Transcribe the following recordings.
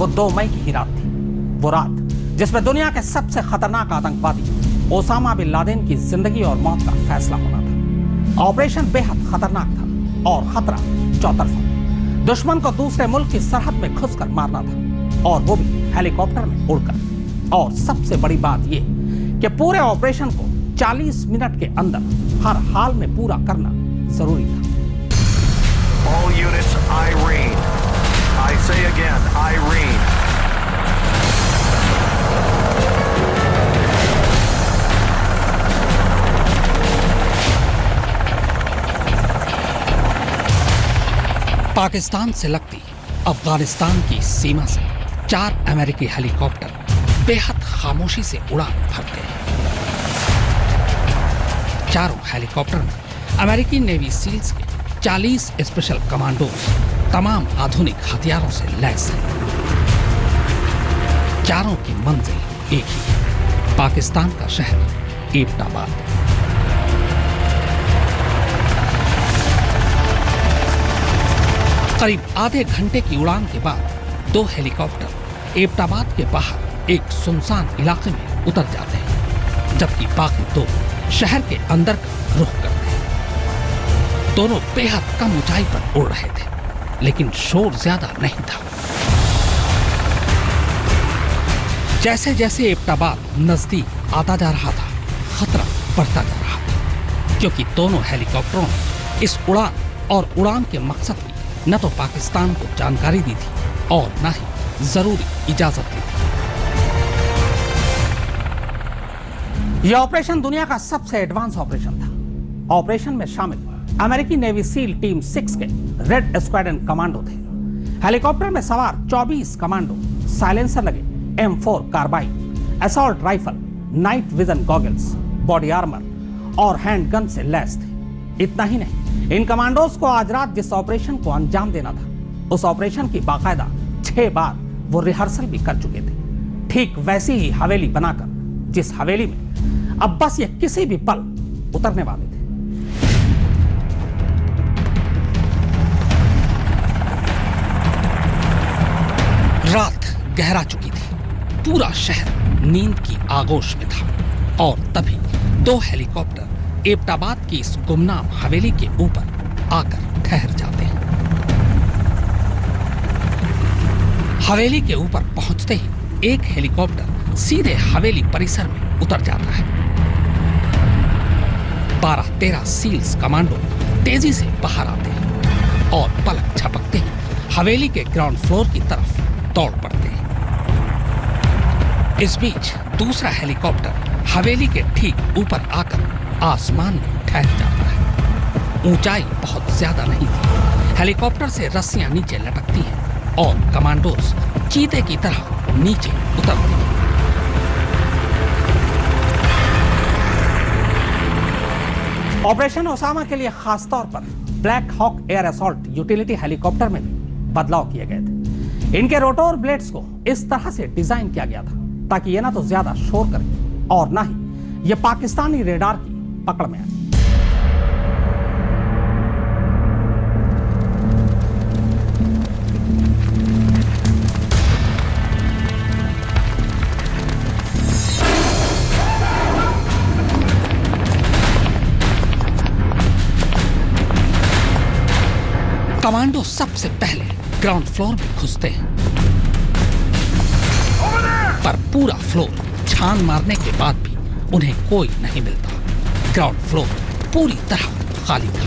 वो 2 मई की ही रात थी। वो रात जिसमें दुनिया के सबसे खतरनाक आतंकवादी ओसामा बिन लादेन की जिंदगी और मौत का फैसला होना था। ऑपरेशन बेहद खतरनाक था और खतरा चौतरफा। दुश्मन को दूसरे मुल्क की सरहद में घुसकर मारना था, और वो भी हेलीकॉप्टर में उड़कर। और सबसे बड़ी बात ये कि पूरे ऑपरेशन को 40 मिनट के अंदर हर हाल में पूरा करना जरूरी था। All units, Irene. I say again, Irene. Pakistan से लगती अफगानिस्तान की सीमा से 4 अमेरिकी हेलीकॉप्टर बेहद खामोशी से उड़ान भर गए। चारों हेलीकॉप्टर में अमेरिकी नेवी सील्स के 40 स्पेशल कमांडोज तमाम आधुनिक हथियारों से लैस हैं। चारों की मंजिल एक ही है, पाकिस्तान का शहर एबटाबाद। करीब आधे घंटे की उड़ान के बाद 2 हेलीकॉप्टर एबटाबाद के बाहर एक सुनसान इलाके में उतर जाते हैं, जबकि बाकी 2 शहर के अंदर का रुख करते हैं। दोनों बेहद कम ऊंचाई पर उड़ रहे थे, लेकिन शोर ज्यादा नहीं था। जैसे जैसे एबटाबाद नजदीक आता जा रहा था, खतरा बढ़ता जा रहा था, क्योंकि दोनों हेलीकॉप्टरों ने इस उड़ान और उड़ान के मकसद की न तो पाकिस्तान को जानकारी दी थी और न ही जरूरी इजाजत दी थी। यह ऑपरेशन दुनिया का सबसे एडवांस ऑपरेशन था। ऑपरेशन में शामिल अमेरिकी नेवी सील टीम 6 के रेड स्क्वाड्रन कमांडो थे। हेलीकॉप्टर में सवार 24 कमांडो साइलेंसर लगे M4 carbine, assault rifle, night vision goggles, body armour और हैंडगन से लैस थे। इतना ही नहीं, इन कमांडोज को आज रात जिस ऑपरेशन को अंजाम देना था, उस ऑपरेशन की बाकायदा 6 बार वो रिहर्सल भी कर चुके थे। ठीक वैसी ही हवेली बनाकर, जिस हवेली में अब बस ये किसी भी पल उतरने वाले थे। रात गहरा चुकी थी, पूरा शहर नींद की आगोश में था, और तभी 2 हेलीकॉप्टर एबटाबाद की इस गुमनाम हवेली के ऊपर आकर ठहर जाते हैं। हवेली के ऊपर पहुंचते ही एक हेलीकॉप्टर सीधे हवेली परिसर में उतर जाता है। 12-13 सील्स कमांडो तेजी से बाहर आते हैं और पलक झपकते ही हवेली के ग्राउंड फ्लोर की तरफ दौड़ पड़ते हैं। इस बीच दूसरा हेलीकॉप्टर हवेली के ठीक ऊपर आकर आसमान में ठहर जाता है। ऊंचाई बहुत ज्यादा नहीं थी। हेलीकॉप्टर से रस्सियां नीचे लटकती हैं और कमांडोज चीते की तरह नीचे उतरते हैं। ऑपरेशन ओसामा के लिए खास तौर पर Black Hawk air assault utility helicopter में भी बदलाव किए गए थे। इनके रोटोर ब्लेड्स को इस तरह से डिजाइन किया गया था ताकि ये ना तो ज्यादा शोर करे और ना ही ये पाकिस्तानी रेडार की पकड़ में आए। कमांडो सबसे पहले ग्राउंड फ्लोर में घुसते हैं, पर पूरा फ्लोर छान मारने के बाद भी उन्हें कोई नहीं मिलता। ग्राउंड फ्लोर पूरी तरह खाली था।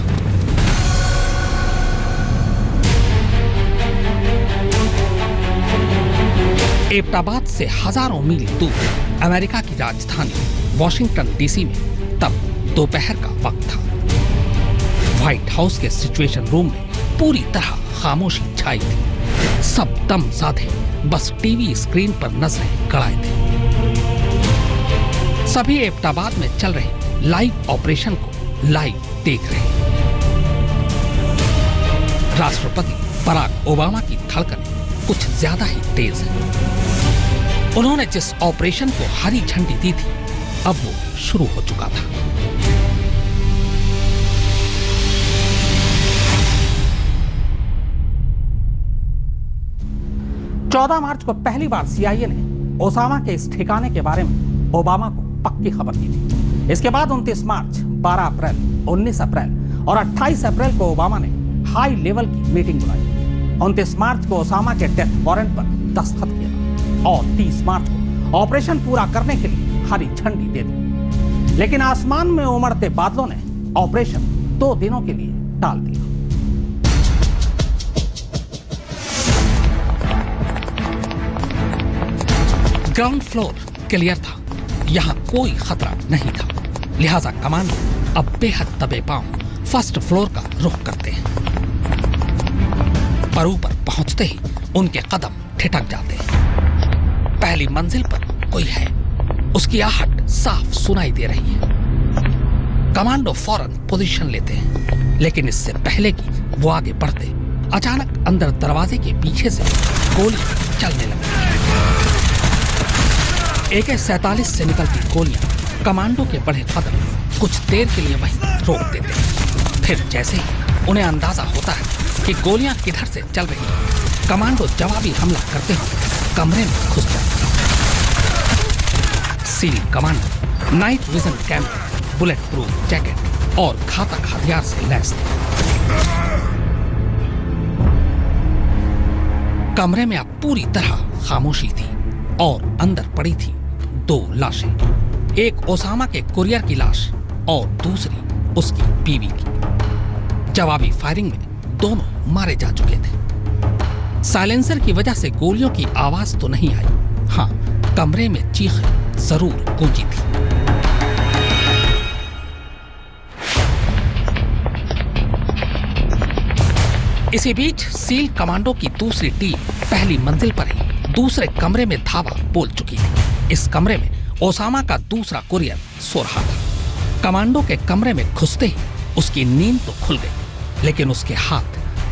एबटाबाद से हजारों मील दूर अमेरिका की राजधानी वॉशिंगटन डीसी में तब दोपहर का वक्त था। व्हाइट हाउस के सिचुएशन रूम में पूरी तरह खामोशी छाई थी। सब दम साधे बस टीवी स्क्रीन पर नजरें गड़ाए थे। सभी एबटाबाद में चल रहे लाइव ऑपरेशन को लाइव देख रहे हैं। राष्ट्रपति बराक ओबामा की धड़कनें कुछ ज्यादा ही तेज है। उन्होंने जिस ऑपरेशन को हरी झंडी दी थी, अब वो शुरू हो चुका था। 14 मार्च को पहली बार CIA ने ओसामा के इस ठिकाने के बारे में ओबामा को पक्की खबर दी थी। इसके बाद 29 मार्च, 12 अप्रैल, 19 अप्रैल और 28 अप्रैल को ओबामा ने हाई लेवल की मीटिंग बुलाई। 29 मार्च को ओसामा के डेथ वारंट पर दस्तखत किया और 30 मार्च को ऑपरेशन पूरा करने के लिए हरी झंडी दे दी। लेकिन आसमान में उमड़ते बादलों ने ऑपरेशन 2 दिनों के लिए टाल दिया। ग्राउंड फ्लोर क्लियर था, यहां कोई खतरा नहीं था, लिहाजा कमांडो अब बेहद दबे पांव फर्स्ट फ्लोर का रुख करते हैं। पर ऊपर पहुंचते ही उनके कदम ठिठक जाते हैं। पहली मंजिल पर कोई है, उसकी आहट साफ सुनाई दे रही है। कमांडो फौरन पोजीशन लेते हैं, लेकिन इससे पहले कि वो आगे बढ़ते, अचानक अंदर दरवाजे के पीछे से गोली चलने लगती है। AK-47 से निकलती गोलियां कमांडो के बढ़े कदम कुछ देर के लिए वहीं रोक देते हैं। फिर जैसे ही उन्हें अंदाजा होता है कि गोलियां किधर से चल रही हैं, कमांडो जवाबी हमला करते हुए कमरे में घुस जाते हैं। Seal commando night vision camera, bullet proof jacket और घातक हथियार से लैस थे। कमरे में अब पूरी तरह खामोशी थी और अंदर पड़ी थी 2 लाशें, एक ओसामा के कुरियर की लाश और दूसरी उसकी बीवी की। जवाबी फायरिंग में दोनों मारे जा चुके थे। साइलेंसर की वजह से गोलियों की आवाज तो नहीं आई, हाँ, कमरे में चीखें जरूर गूंजी थी। इसी बीच सील कमांडो की दूसरी टीम पहली मंजिल पर ही दूसरे कमरे में धावा बोल चुकी थी। इस कमरे में ओसामा का दूसरा कुरियर सो रहा था। कमांडो के कमरे में घुसते ही उसकी नींद तो खुल गई, लेकिन उसके हाथ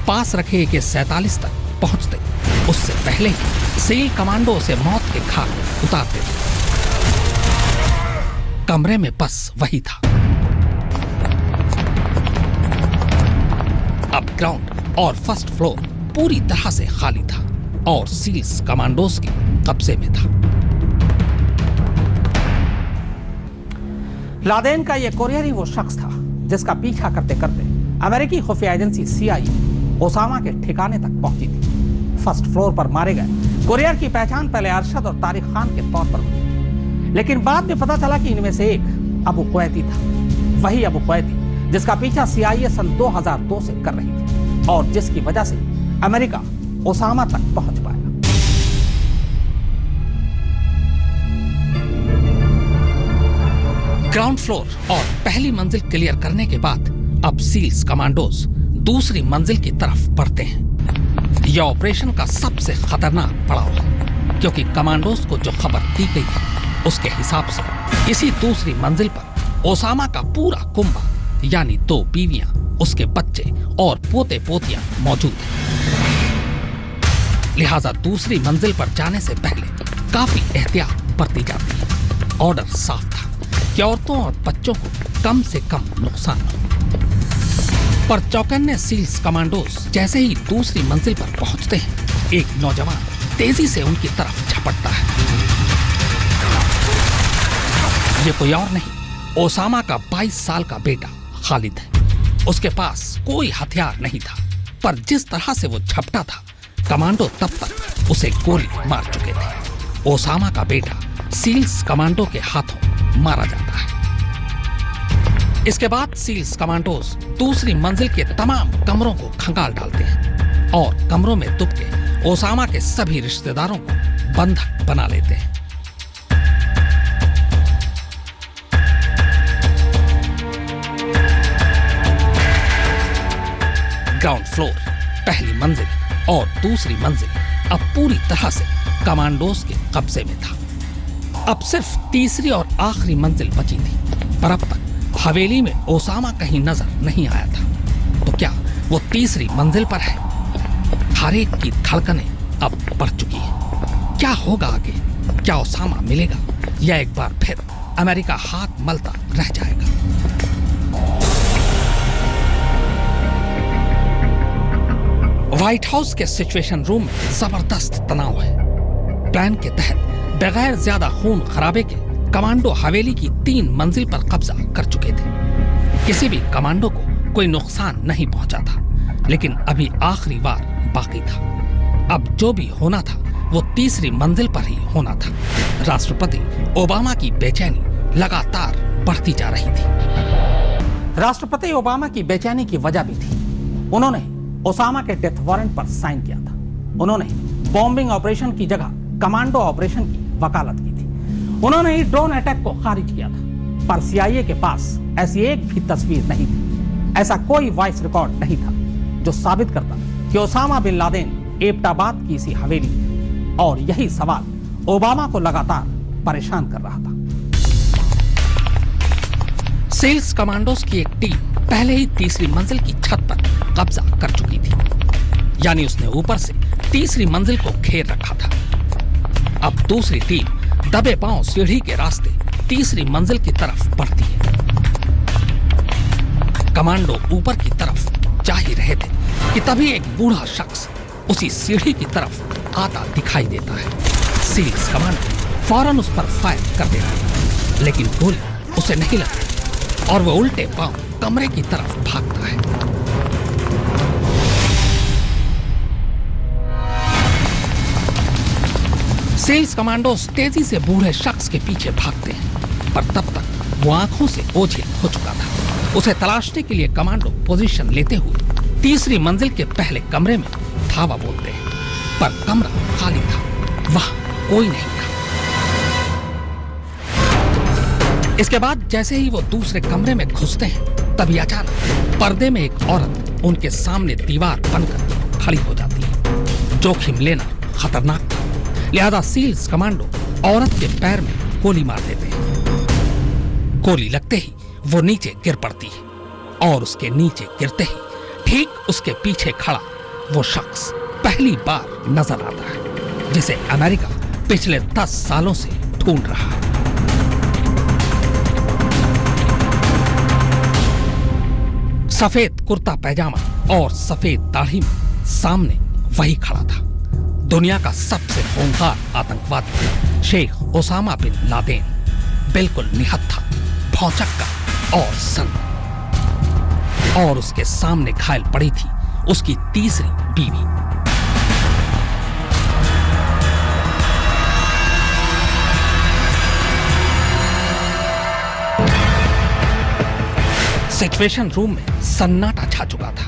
पास रखे AK-47 तक पहुंचते उससे पहले ही सील कमांडो उसे मौत के घाट उतार देते। कमरे में बस वही था। अब ग्राउंड और फर्स्ट फ्लोर पूरी तरह से खाली था और सील्स कमांडोज के कब्जे में था। लादेन का यह कुरियर ही वो शख्स था जिसका पीछा करते करते अमेरिकी खुफिया एजेंसी CIA ओसामा के ठिकाने तक पहुंची थी। फर्स्ट फ्लोर पर मारे गए कुरियर की पहचान पहले अरशद और तारिक खान के तौर पर हुई, लेकिन बाद में पता चला कि इनमें से एक अबू कुवैती था। वही अबू कुवैती जिसका पीछा CIA सन 2002 से कर रही थी और जिसकी वजह से अमेरिका ओसामा तक पहुंच पाया। ग्राउंड फ्लोर और पहली मंजिल क्लियर करने के बाद अब सील्स कमांडोज दूसरी मंजिल की तरफ बढ़ते हैं। यह ऑपरेशन का सबसे खतरनाक पड़ाव है, क्योंकि कमांडोज को जो खबर दी गई है उसके हिसाब से इसी दूसरी मंजिल पर ओसामा का पूरा कुंबा, यानी 2 बीवियां, उसके बच्चे और पोते पोतियां मौजूद हैं। लिहाजा दूसरी मंजिल पर जाने से पहले काफी एहतियात बरती जाती है। ऑर्डर साफ था कि औरतों और बच्चों को कम से कम नुकसान हो। पर चौकन्ने सील्स कमांडोज जैसे ही दूसरी मंजिल पर पहुंचते हैं, एक नौजवान तेजी से उनकी तरफ झपटता है। ये कोई और नहीं, ओसामा का 22 साल का बेटा खालिद है। उसके पास कोई हथियार नहीं था, पर जिस तरह से वो झपटा था, कमांडो तब तक उसे गोली मार चुके थे। ओसामा का बेटा सील्स कमांडो के हाथों मारा जाता है। इसके बाद सील्स कमांडोज दूसरी मंजिल के तमाम कमरों को खंगाल डालते हैं और कमरों में दुबके ओसामा के सभी रिश्तेदारों को बंधक बना लेते हैं। ग्राउंड फ्लोर, पहली मंजिल और दूसरी मंजिल अब पूरी तरह से कमांडोज के कब्जे में था। अब सिर्फ तीसरी और आखिरी मंजिल बची थी, पर अब तक हवेली में ओसामा कहीं नजर नहीं आया था। तो क्या वो तीसरी मंजिल पर है? हर एक की धड़कनें अब बढ़ चुकी है। क्या होगा आगे? क्या ओसामा मिलेगा या एक बार फिर अमेरिका हाथ मलता रह जाएगा? व्हाइट हाउस के सिचुएशन रूम में जबरदस्त तनाव है। प्लान के तहत बगैर ज्यादा खून खराबे के कमांडो हवेली की 3 मंजिल पर कब्जा कर चुके थे। किसी भी कमांडो को कोई नुकसान नहीं पहुंचा था, लेकिन अभी आखिरी वार बाकी था। अब जो भी होना था वो तीसरी मंजिल पर ही होना था। राष्ट्रपति ओबामा की बेचैनी लगातार बढ़ती जा रही थी। राष्ट्रपति ओबामा की बेचैनी की वजह भी थी। उन्होंने ओसामा के डेथ वारंट पर साइन किया था। उन्होंने बॉम्बिंग ऑपरेशन की जगह कमांडो ऑपरेशन की वकालत की थी। उन्होंने ही ड्रोन अटैक को खारिज किया था, पर सीआईए के पास ऐसी एक भी तस्वीर नहीं थी, ऐसा कोई वॉइस रिकॉर्ड नहीं था जो साबित करता कि ओसामा बिन लादेन एबटाबाद की इसी हवेली में। और यही सवाल ओबामा को लगातार परेशान कर रहा था। सेल्स कमांडोज की एक टीम पहले ही तीसरी मंजिल की छत पर कब्जा कर चुकी थी, यानी उसने ऊपर से तीसरी मंजिल को घेर रखा था। अब दूसरी टीम दबे पांव सीढ़ी के रास्ते तीसरी मंजिल की तरफ बढ़ती है। कमांडो ऊपर की तरफ जा ही रहे थे कि तभी एक बूढ़ा शख्स उसी सीढ़ी की तरफ आता दिखाई देता है। सेल्स कमांडो फौरन उस पर फायर कर देता है, लेकिन गोली उसे नहीं लगती और वह उल्टे पांव कमरे की तरफ भागता है। सेल्स कमांडोज तेजी से बूढ़े शख्स के पीछे भागते हैं, पर तब तक वो आंखों से ओझल हो चुका था। उसे तलाशने के लिए कमांडो पोजीशन लेते हुए तीसरी मंजिल के पहले कमरे में धावा बोलते हैं, पर कमरा खाली था, वहां कोई नहीं था। इसके बाद जैसे ही वो दूसरे कमरे में घुसते हैं, तभी अचानक पर्दे में एक औरत उनके सामने दीवार बनकर खड़ी हो जाती है। जोखिम लेना खतरनाक था, लिहाजा सेल्स कमांडो औरत के पैर में गोली मार देते हैं। गोली लगते ही वो नीचे गिर पड़ती है और उसके नीचे गिरते ही ठीक उसके पीछे खड़ा वो शख्स पहली बार नजर आता है, जिसे अमेरिका पिछले 10 सालों से ढूंढ रहा है। सफेद कुर्ता पैजामा और सफेद दाढ़ी में सामने वही खड़ा था, दुनिया का सबसे खूंखार आतंकवादी शेख ओसामा बिन लादेन, बिल्कुल निहत्था, भौचक्का और सन्न। और उसके सामने घायल पड़ी थी उसकी तीसरी बीवी। सिचुएशन रूम में सन्नाटा छा चुका था।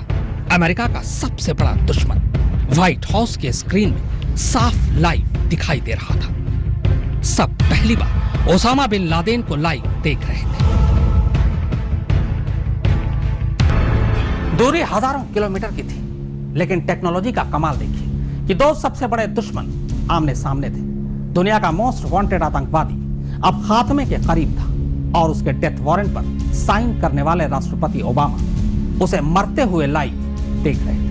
अमेरिका का सबसे बड़ा दुश्मन व्हाइट हाउस के स्क्रीन में साफ लाइव दिखाई दे रहा था। सब पहली बार ओसामा बिन लादेन को लाइव देख रहे थे। दूरी हजारों किलोमीटर की थी, लेकिन टेक्नोलॉजी का कमाल देखिए कि 2 सबसे बड़े दुश्मन आमने सामने थे। दुनिया का मोस्ट वांटेड आतंकवादी अब खात्मे के करीब था और उसके डेथ वारंट पर साइन करने वाले राष्ट्रपति ओबामा उसे मरते हुए लाइव देख रहे थे।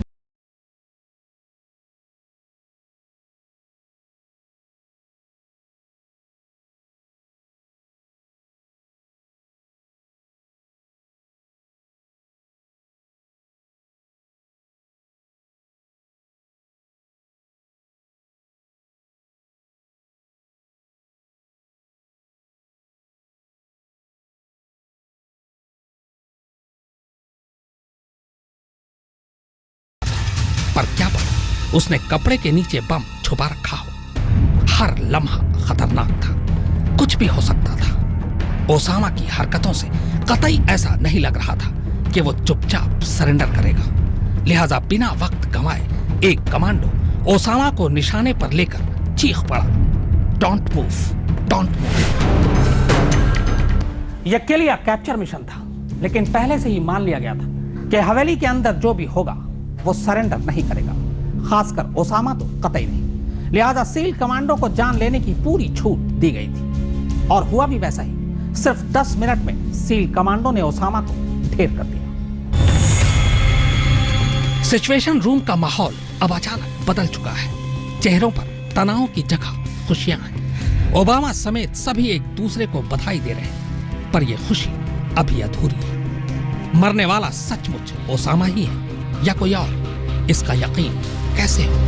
पर क्या पता उसने कपड़े के नीचे बम छुपा रखा हो। हर लम्हा खतरनाक था, कुछ भी हो सकता था। ओसामा की हरकतों से कतई ऐसा नहीं लग रहा था कि वो चुपचाप सरेंडर करेगा। लिहाजा बिना वक्त गंवाए एक कमांडो ओसामा को निशाने पर लेकर चीख पड़ा, डोंट मूव, डोंट मूव। यह किलिया कैप्चर मिशन था, लेकिन पहले से ही मान लिया गया था कि हवेली के अंदर जो भी होगा वो सरेंडर नहीं करेगा, खासकर ओसामा तो कतई नहीं। लिहाजा सील कमांडो को जान लेने की पूरी छूट दी गई थी और हुआ भी वैसा ही। सिर्फ 10 मिनट में सील कमांडो ने ओसामा को ढेर कर दिया। सिचुएशन रूम का माहौल अब अचानक बदल चुका है। चेहरों पर तनाव की जगह खुशियां हैं। ओबामा समेत सभी एक दूसरे को बधाई दे रहे हैं, पर यह खुशी अभी अधूरी है। मरने वाला सचमुच ओसामा ही है या कोई और? इसका यकीन कैसे हो?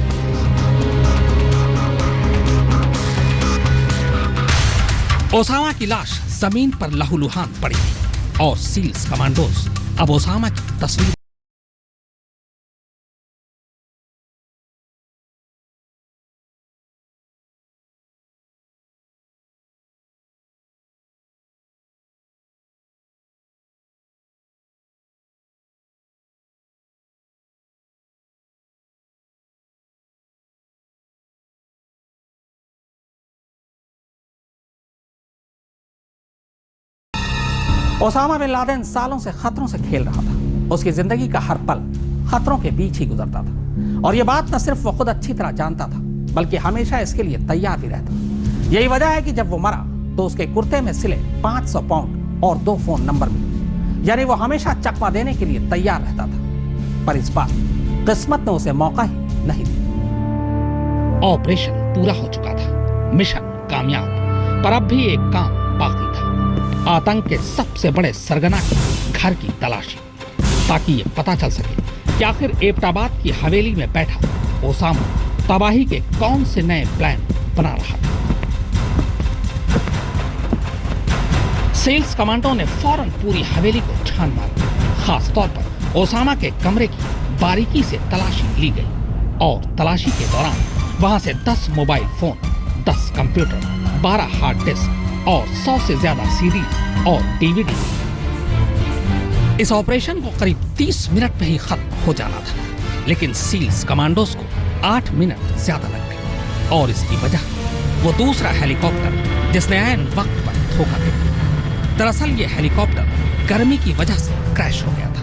ओसामा की लाश जमीन पर लहूलुहान पड़ी थी और सील्स कमांडोज अब ओसामा की तस्वीर ओसामा बिन लादेन सालों से खतरों से खेल रहा था। उसकी जिंदगी का हर पल खतरों के बीच ही गुजरता था और यह बात न सिर्फ वो खुद अच्छी तरह जानता था बल्कि हमेशा इसके लिए तैयार भी रहता। यही वजह है कि जब वो मरा तो उसके कुर्ते में सिले 500 पाउंड और 2 फोन नंबर मिले, यानी वो हमेशा चकमा देने के लिए तैयार रहता था। पर इस बार किस्मत ने उसे मौका ही नहीं दिया। ऑपरेशन पूरा हो चुका था, मिशन कामयाब, पर अब भी एक काम बाकी था। आतंक के सबसे बड़े सरगना के घर की तलाशी, ताकि ये पता चल सके कि आखिर एबटाबाद की हवेली में बैठा ओसामा तबाही के कौन से नए प्लान बना रहा था। सेल्स कमांडो ने फौरन पूरी हवेली को छान मारा। खास तौर पर ओसामा के कमरे की बारीकी से तलाशी ली गई और तलाशी के दौरान वहां से 10 mobile phone, 10 computer, 12 hard disk और 100 से ज्यादा सीडी और डीवीडी। इस ऑपरेशन को करीब 30 मिनट में ही खत्म हो जाना था, लेकिन सील्स कमांडोज को 8 मिनट ज्यादा लग गए और इसकी वजह वो दूसरा हेलीकॉप्टर जिसने ऐन वक्त पर धोखा दे दिया। दरअसल ये हेलीकॉप्टर गर्मी की वजह से क्रैश हो गया था।